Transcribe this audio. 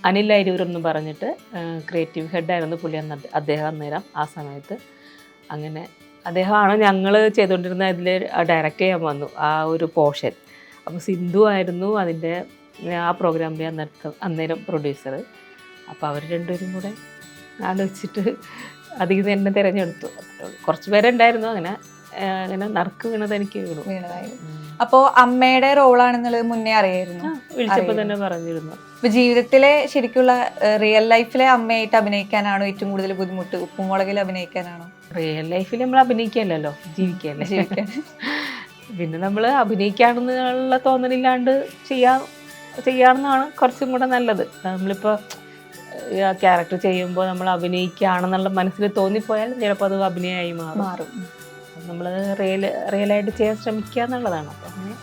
അനിൽ അരൂരെന്ന് പറഞ്ഞിട്ട് ക്രിയേറ്റീവ് ഹെഡായിരുന്നു പുള്ളി അദ്ദേഹം അന്നേരം ആ സമയത്ത്. അങ്ങനെ അദ്ദേഹമാണ് ഞങ്ങൾ ചെയ്തുകൊണ്ടിരുന്ന ഇതിൽ ഡയറക്റ്റ് ചെയ്യാൻ വന്നു ആ ഒരു പോർഷൻ. അപ്പോൾ സിന്ധു ആയിരുന്നു അതിൻ്റെ ആ പ്രോഗ്രാമിൻ്റെ അന്നേരം പ്രൊഡ്യൂസർ. അപ്പോൾ അവർ രണ്ടുപേരും കൂടെ ആലോചിച്ചിട്ട് അതിൽ നിന്ന് എന്നെ തിരഞ്ഞെടുത്തു. കുറച്ച് പേരുണ്ടായിരുന്നു. അങ്ങനെ അങ്ങനെ നറുക്ക് വീണത് എനിക്ക് വീണതായി. അപ്പോൾ അമ്മയുടെ റോളാണെന്നുള്ളത് മുന്നേ അറിയായിരുന്നു? വിളിച്ചപ്പോൾ തന്നെ പറഞ്ഞിരുന്നു. ഇപ്പൊ ജീവിതത്തിലെ ശരിക്കുള്ള റിയൽ ലൈഫിലെ അമ്മയായിട്ട് അഭിനയിക്കാനാണോ ഏറ്റവും കൂടുതൽ ബുദ്ധിമുട്ട്, ഉപ്പുമുളകിൽ അഭിനയിക്കാനാണോ? റിയൽ ലൈഫിൽ നമ്മൾ അഭിനയിക്കല്ലോ, ജീവിക്കാൻ. പിന്നെ നമ്മൾ അഭിനയിക്കാണെന്നുള്ള തോന്നലില്ലാണ്ട് ചെയ്യാമെന്നാണ് കുറച്ചും കൂടെ നല്ലത്. നമ്മളിപ്പോൾ ക്യാരക്ടർ ചെയ്യുമ്പോൾ നമ്മൾ അഭിനയിക്കുകയാണെന്നുള്ള മനസ്സിൽ തോന്നിപ്പോയാൽ ചിലപ്പോൾ അത് അഭിനയമായി മാറും. നമ്മൾ റിയലായിട്ട് ചെയ്യാൻ ശ്രമിക്കുക എന്നുള്ളതാണ്. അപ്പം അങ്ങനെ